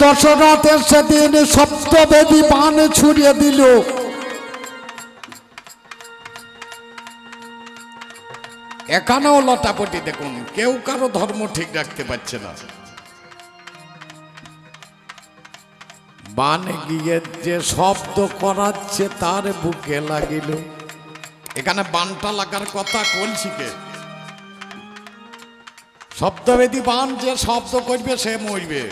দশরথের সেদিন সপ্তবেদী বাণ ছুড়িয়ে দিল। এখানেও লটাপটি দেখুন, কেউ কারো ধর্ম ঠিক রাখতে পারছে না। বান গিয়ে যে শব্দ করাচ্ছে তার বুকে লাগিল। এখানে বানটা লাগার কথা কলসিকে। শব্দবেদী বান যে শব্দ করবে সে মরবে।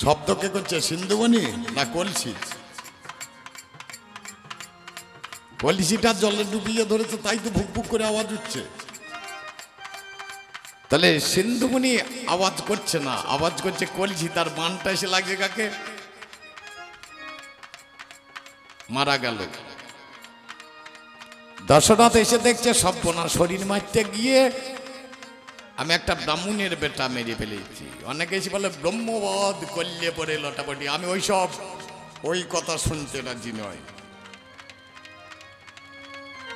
শব্দ কে করছে, সিন্ধুমণি না কলসি? কলসিটা জলে ডুবিয়ে ধরেছে, তাই তো ভুক ভুক করে আওয়াজ উঠছে। তাহলে সিন্ধুমণি আওয়াজ করছে না, আওয়াজ করছে কলসি। তার বানটা এসে লাগে কাকে? মারা গেল। দশরথ এসে দেখছে সর্বনা, শরীর মারতে গিয়ে আমি একটা ব্রাহ্মণের বেটা মেরে ফেলেছি। অনেকে এসে বলে ব্রহ্মবধ করলে পরে লটাপটি। আমি ওই কথা শুনতে রাজি নয়।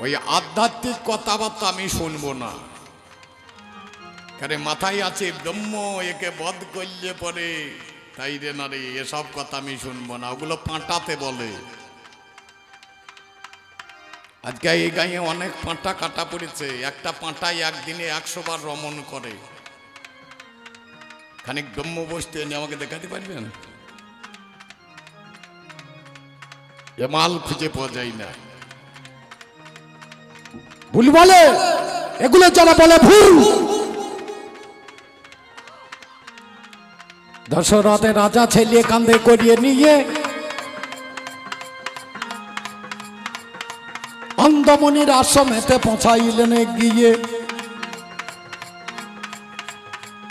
ওই আধ্যাত্মিক কথাবার্তা আমি শুনবো না। কারণ মাথায় আছে ব্রহ্ম একে বধ করলে পরে তাই রে না রে, এসব কথা আমি শুনবো না। ওগুলো পাঁটাতে বলে। আজকে এই গায়ে অনেক পাঁটা কাটা পড়েছে। একটা পাঁটাই একদিনে 100 বার রমণ করে। খানিক ব্রহ্ম বসতে এনে আমাকে দেখাতে পারবেন? এ মাল খুঁজে পাওয়া যায় না। ভুল বলে, এগুলো যারা বলে ভুল। দশরথের রাজা ছেলে কাঁধে করিয়ে নিয়ে অন্ধমণির আশ্রমেতে পৌঁছাইলেন। গিয়ে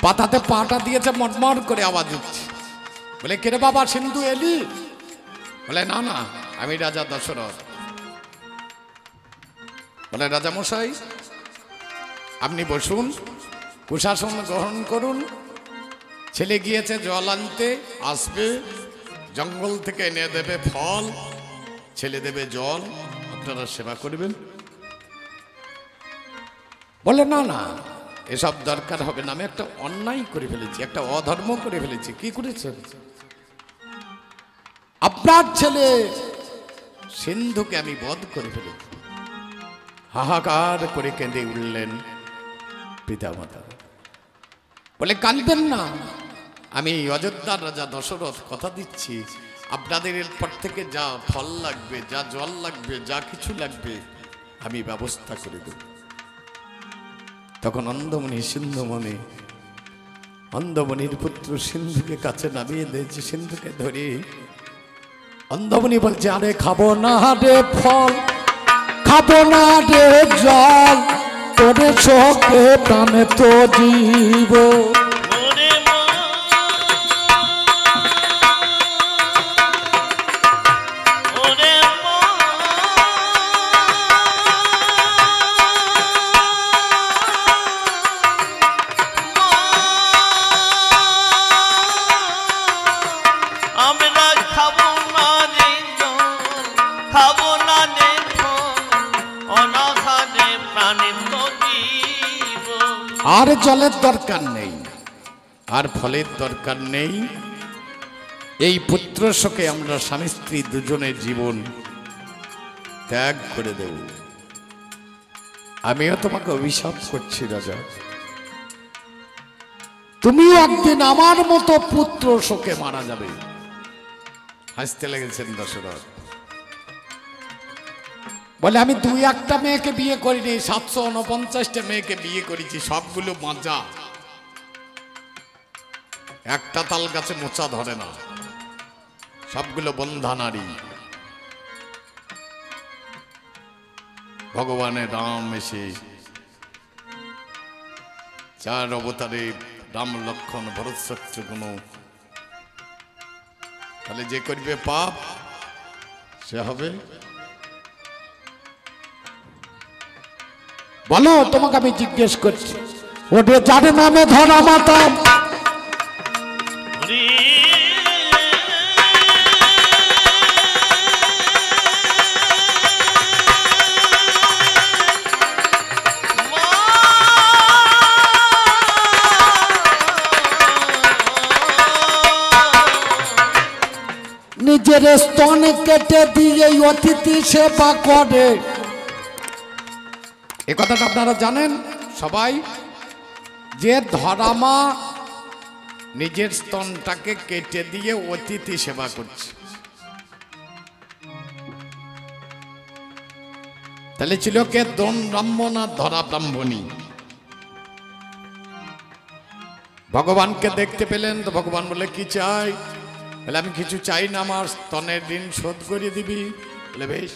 পাতাতে পাটা দিয়েছে, মটমট করে আওয়াজ উঠছে। বলে কে রে বাবা, সিন্ধু এলি? বলে না না, আমি রাজা দশরথ। বলে রাজা মশাই আপনি বসুন, কুশাসন গ্রহণ করুন। ছেলে গিয়েছে জল আনতে, আসবে, জঙ্গল থেকে এনে দেবে ফল, ছেলে দেবে জল, আপনারা সেবা করবেন। বলে না না, এসব দরকার হবে না। আমি একটা অন্যায় করে ফেলেছি, একটা অধর্ম করে ফেলেছি। কি করেছেন? আপনার ছেলে সিন্ধুকে আমি বধ করে ফেলেছি। হাহাকার করে কেঁদে উঠলেন পিতামাতা। বলে কাঁদবেন না, আমি অযোধ্যার রাজা দশরথ কথা দিচ্ছি, আপনাদের এরপর থেকে যা ফল লাগবে, যা জল লাগবে, যা কিছু লাগবে আমি ব্যবস্থা করে দেব। তখন অন্ধমণি সিন্ধুমণি, অন্ধমণির পুত্র সিন্ধুকে কাছে নামিয়ে দিয়েছে। সিন্ধুকে ধরে অন্ধমণি বলছে, আরে খাবো না রে ফল, খাবো না রে জল, তোরে চোখে প্রাণে তো জীব। আর জলের দরকার নেই, আর ফলের দরকার নেই। এই পুত্র শোকে আমরা স্বামী স্ত্রী দুজনের জীবন ত্যাগ করে দেব। আমিও তোমাকে অভিশাপ করছি রাজা, তুমিও একদিন আমার মতো পুত্র শোকে মারা যাবে। হাসতে লেগেছেন দশরথ। বলে আমি 2-1টা মেয়েকে বিয়ে করিনি, 749টা মেয়েকে বিয়ে করেছি, সবগুলো বাঁচা। একটা তাল গাছে মোচা ধরে না, সবগুলো বন্ধা নারী। ভগবানের রাম এসে 4 অবতারে, রাম লক্ষণ ভরত শত্রুঘ্ন, তাহলে যে করবে পাপ সে হবে। বলো, তোমাকে আমি জিজ্ঞেস করছি, ওটা যার নামে ধরা মাতা নিজের স্তন কেটে দিয়ে অতিথি সেবা করে। এ কথাটা আপনারা জানেন সবাই, যে ধরামা নিজের স্তনটাকে কেটে দিয়ে অতিথি সেবা করছে। তাহলে ছিল কে দন ব্রাহ্মণ আর ধরা ব্রাহ্মণী। ভগবানকে দেখতে পেলেন তো ভগবান বলে কি চাই? বলে আমি কিছু চাই না, আমার স্তনের ঋণ শোধ করে দিবি। বলে বেশ।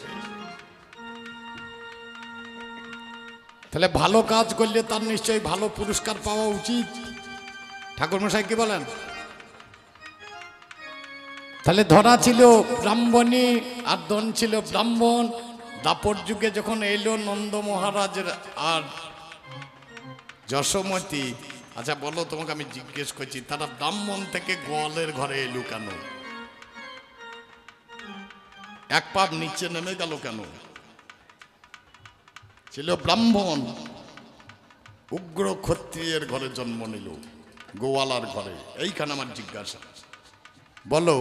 তাহলে ভালো কাজ করলে তার নিশ্চয়ই ভালো পুরস্কার পাওয়া উচিত। ঠাকুরমশাই কি বলেন? তাহলে ধরা ছিল ব্রাহ্মণী আর দন ছিল ব্রাহ্মণ। দাপর যুগে যখন এলো নন্দ মহারাজের আর যশোমতী, আচ্ছা বলো, তোমাকে আমি জিজ্ঞেস করছি, তারা ব্রাহ্মণ থেকে গোয়ালের ঘরে এলো কেন? এক পাপ নিচে নেমে গেল কেন? ছিল ব্রাহ্মণ, উগ্র ক্ষত্রিয়ের ঘরে জন্ম নিল, গোয়ালার ঘরে। এইখানে আমার জিজ্ঞাসা, বলো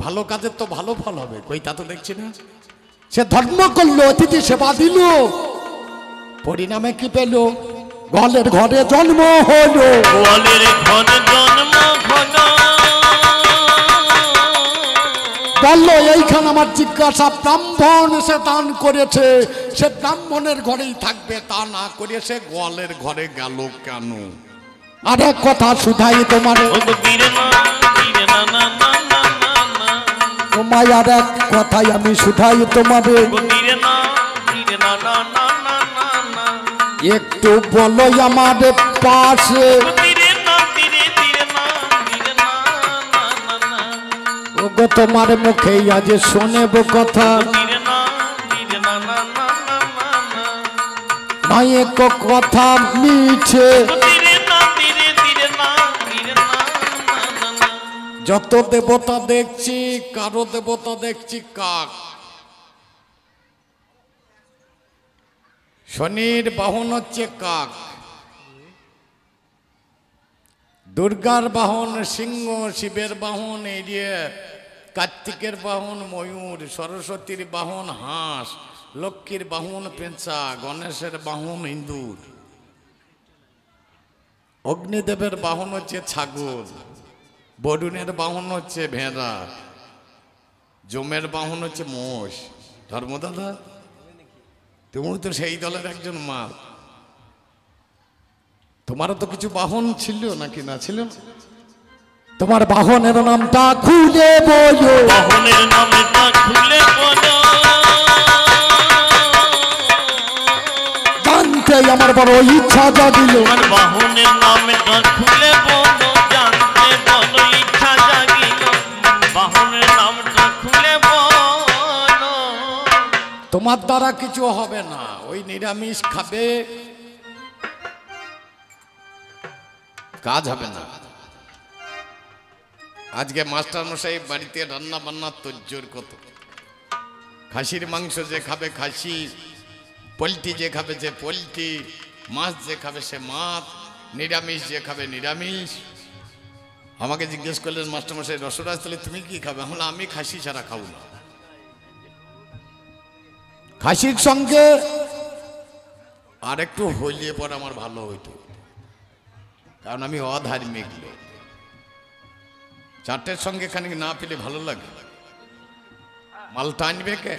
ভালো কাজের তো ভালো ফল হবে, কই তা তো দেখছি না। সে ধর্ম করলো, অতিথি সেবা দিল, পরিণামে কি পেল? গোয়ালের ঘরে জন্ম হলো। গোয়ালের ঘরে জন্ম হলো। বললো এইখানে আমার জিজ্ঞাসা, ব্রাহ্মণ সে দান করেছে, সে ব্রাহ্মণের ঘরেই থাকবে, তা না করে সে গোয়ালের ঘরে গেল কেন? আর এক কথা শুধাই তোমারে, তোমায় আর এক কথাই আমি শুধাই তোমারে, একটু বলো আমার পাশে, ওগো তোমার মুখে আজ শোনেব কথা, নাই এক কথা মিছে, যত দেবতা দেখছি কারো দেবতা দেখছি কাক। শনির বাহন হচ্ছে কাক, দুর্গার বাহন সিংহ, শিবের বাহন এড়িয়ে, কার্তিকের বাহন ময়ূর, সরস্বতীর বাহন হাঁস, লক্ষ্মীর বাহন পেঁচা, গণেশের বাহন ইঁদুর, অগ্নিদেবের বাহন হচ্ছে ছাগল, বরুণের বাহন হচ্ছে ভেড়া, যমের বাহন হচ্ছে মোষ। ধর্মদাদা, তুমি তো সেই দলের একজন মা, তোমারও তো কিছু বাহন ছিল নাকি না ছিল? তোমার বাহনের নামটা খুলে বলো, বাহনের নামটা খুলে বলো, জানতে আমার বড় ইচ্ছা জাগিল, আমার বাহনের নামটা খুলে বলো, জানতে বড় ইচ্ছা জাগিল, বাহনের নামটা খুলে বলো। তোমার দ্বারা কিছু হবে না, ওই নিরামিষ খাবে, কাজ হবে না। আজকে মাস্টার মশাই বাড়িতে রান্না বান্না তোজ্জোর কত, খাসির মাংস যে খাবে খাসি, পোলট্রি যে খাবে সে পোলট্রি, মাছ যে খাবে সে মাছ, নিরামিষ যে খাবে নিরামিষ। আমাকে জিজ্ঞেস করলেন মাস্টার মশাই রসরাজ তাহলে তুমি কি খাবে? আমি খাসি ছাড়া খাবো না। খাসির সঙ্গে আর একটু হইলে পর আমার ভালো হইতো, কারণ আমি অধার্মিক লোক। চারটের সঙ্গে খানিক না পেলে ভালো লাগে, মালটা আনবে কে?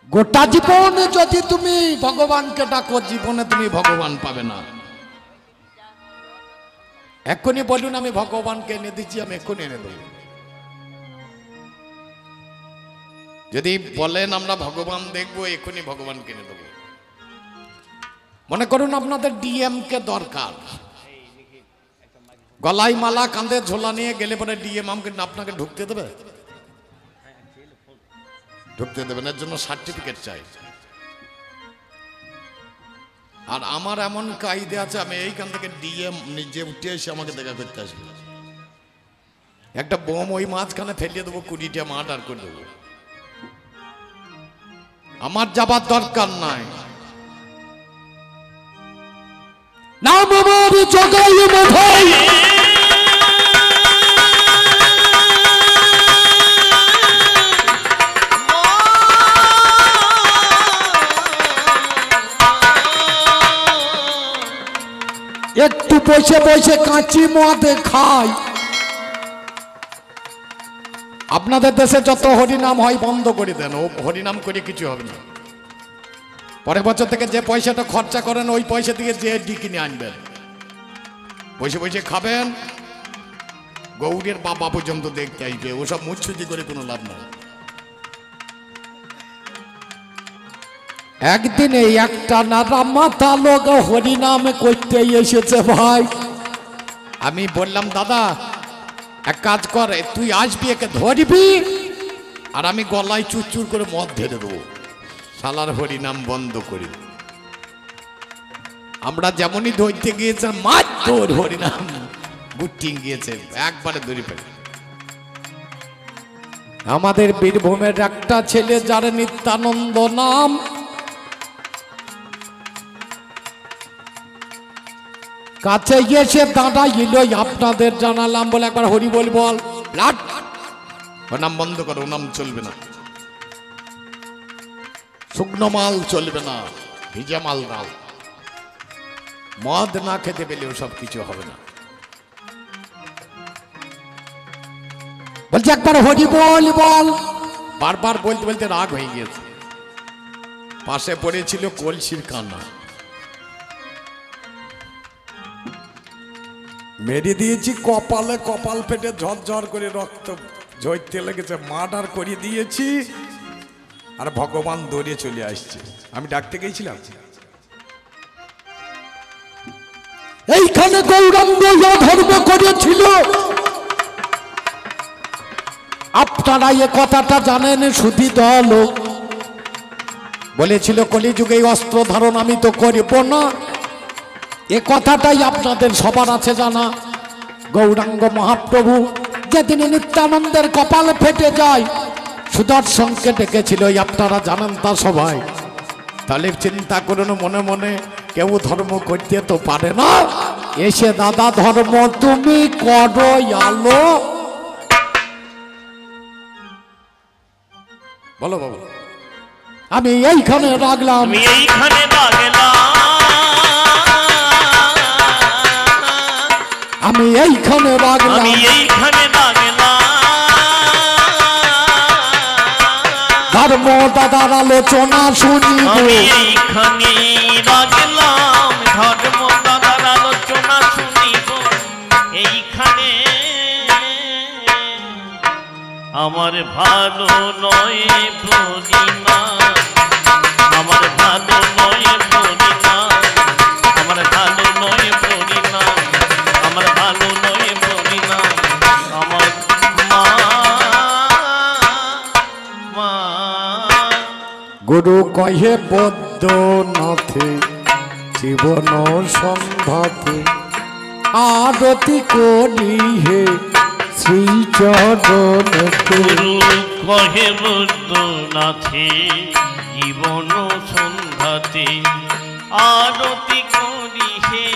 গোটা জীবন যদি তুমি ভগবানকে ডাকো, জীবনে তুমি ভগবান পাবে না। এক্ষুনি বলুন আমি ভগবানকে এনে দিচ্ছি, আমি এক্ষুনি এনে দেব। যদি বলেন আমরা ভগবান দেখবো, এক্ষুনি ভগবানকে এনে দেবো। মনে করুন আপনাদের ডিএম কে দরকার, গলায় মালা কাঁধে ঝোলা নিয়ে গেলে পরে ডিএম আপনাকে ঢুকতে দেবে? ঢুকতে দেবেন, এর জন্য সার্টিফিকেট চাই। আর আমার এমন কায়দে আছে, আমি এইখান থেকে ডিএম নিজে উঠে এসে আমাকে দেখা করতে আসবে। একটা বোম ওই মাঝখানে ফেলিয়ে দেবো, 20টা মার্ডার করে দেবো। আমার যাবার দরকার নাই। নাম আমার জগাই মাথায়, বসে বসে কাঁচি মদে খায়। আপনাদের দেশে যত হরিনাম হয় বন্ধ করে দেন, ও হরিনাম করে কিছু হবে না। পরের বছর থেকে যে পয়সাটা খরচা করেন ওই পয়সা দিয়ে যে ডি কিনে আনবেন, বসে বসে খাবেন, গৌরের বাবা পর্যন্ত দেখতে আসবে। ওসব মুচ্ছুতি করে কোনো লাভ নাই। একদিন এই একটা নারামাতা লোক হরিনাম করতে এসেছে ভাই। আমি বললাম দাদা এক কাজ কর, তুই আসবি, একে ধরবি আর আমি গলায় চুরচুর করে মদ ঢেলে দেবো, শালার হরিনাম বন্ধ করি। আমরা যেমনই ধরতে গিয়েছে মার তোর হরিনাম গুটি গিয়েছে, একবারে ধরে ফেলে। আমাদের বীরভূমের একটা ছেলে যার নিত্যানন্দ নাম, কাছে গিয়েছে দাঁড়াইল, আপনাদের জানালাম বলে একবার হরি বল বল, ও নাম বন্ধ করো, ও নাম চলবে না, শুকনো মাল চলবে না, ভিজা মাল নাও, মদ না খেতে পেলে সব কিছু হবে না। বলছে একবার হরি বল বল, বারবার বলতে বলতে রাগ হয়ে গিয়েছে। পাশে পড়েছিল কলসির কানা, মেরে দিয়েছি কপালে, কপাল ফেটে ঝরঝর করে রক্ত ঝরতে লেগেছে, মার্ডার করে দিয়েছি আর ভগবান দৌড়ে চলে আসছে। আমি ডাকতে গেছিলাম, এইখানে গৌরাঙ্গ ধর্ম করেছিল। আপনারা এ কথাটা জানেন? সুধী দল বলেছিল কলিযুগে অস্ত্র ধারণ আমি তো করিব না, এ কথাটাই আপনাদের সবার আছে জানা। গৌরাঙ্গ মহাপ্রভু যেদিন নিত্যানন্দের কপালে ফেটে যায় সুদর্শনকে ডেকেছিল, আপনারা জানেন তা সবাই। তাহলে চিন্তা করুন মনে মনে, কেউ ধর্ম করতে তো পারে না, এসে দাদা ধর্ম তুমি করো আলো। বলো বাবু, আমি এইখানে রাখলাম, আমি এইখানে রাখলাম, আমি এইখানে রাখলাম, আমি এইখানে রাখলাম, ধর্ম দাদার আলোচনা শুনিব, আমি এইখানে রাখলাম, ধর্ম দাদার আলোচনা শুনিব। এইখানে আমার ভালো নয় বলি না, আমার ভালো নয় বলি না, আমার ভালো নয় বলি না, আমার ভালো নয় বলি না, আমার মা মা। গুরু কহে বৈদ্যনাথে জীবন সন্ধ্যাতে আরতি করি হে শ্রী চরণেতে। গুরু কহে বৈদ্যনাথে জীবন সন্ধ্যাতে আরতি করি হে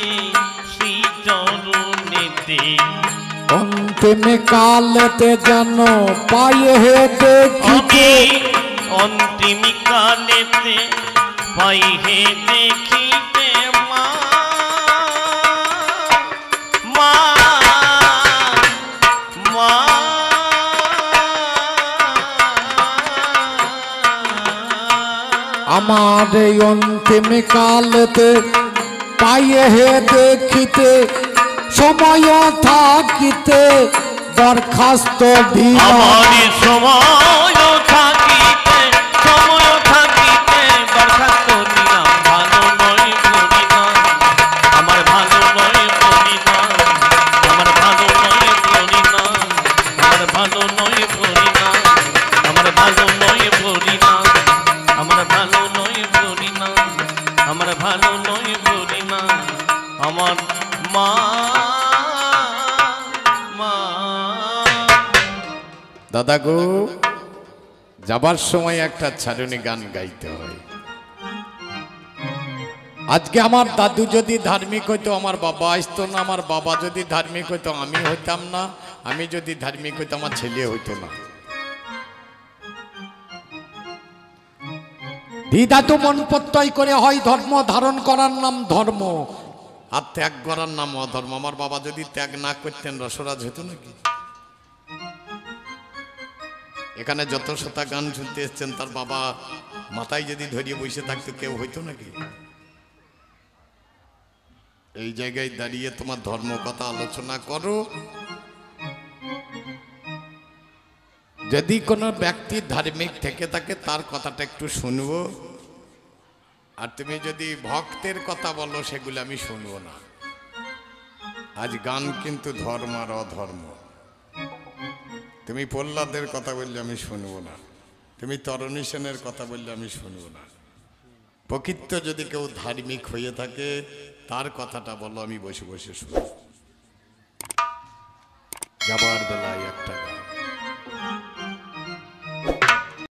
শ্রী চরণেতে। অন্তিম কালেতে যেন পায়ে হে দেখিতে, অন্তিম কালেতে পাই হে দেখিতে মা মা মা। আমার এই অন্তিম কালেতে পায়ে হে দেখিতে, সময় থাকিতে দরখাস্ত দিলাম। আমার সময় থাকিতে, সময় থাকিতে দরখাস্ত দিলাম। ভালো নয় বলি না, আমার ভালো নয় বলি না, আমার ভালো নয় বলি না, আমার ভালো নয় বলি না, আমার ভালো নয় বলি না, আমার ভালো নয় বলি না, আমার ভালো নয় বলি না, আমার মা মা। দাদা গো, যাবার সময় একটা ছাড়ুনি গান গাইতে হয়। আজকে আমার দাদু যদি ধার্মিক হইতো আমার বাবা আসতো না, আমার বাবা যদি ধার্মিক হইতো আমি হইতাম না, আমি যদি ধার্মিক হইতো আমার ছেলে হইতো না। দিদা তো মন প্রত্যয় করে হয় ধর্ম ধারণ করার নাম ধর্ম, আর ত্যাগ করার নাম অধর্ম। আমার বাবা যদি ত্যাগ না করতেন রসরাজ হতো নাকি? এখানে যত শতা গান শুনতে এসছেন তার বাবা মাথায় যদি ধরিয়ে বসে থাকতো কেউ হইতো নাকি? এই জায়গায় দাঁড়িয়ে তোমার ধর্ম কথা আলোচনা করো। যদি কোনো ব্যক্তি ধার্মিক থেকে থাকে তার কথাটা একটু শুনবো, আর তুমি যদি ভক্তের কথা বলো সেগুলো আমি শুনবো না। আজ গান কিন্তু ধর্ম আর অধর্ম। তুমি প্রহ্লাদের কথা বললে আমি শুনবো না, তুমি তরণী সেনের কথা বললে আমি শুনবো না। প্রকৃত যদি কেউ ধার্মিক হয়ে থাকে তার কথাটা বলো, আমি বসে বসে শুনবো। যাবার বেলায় একটা গান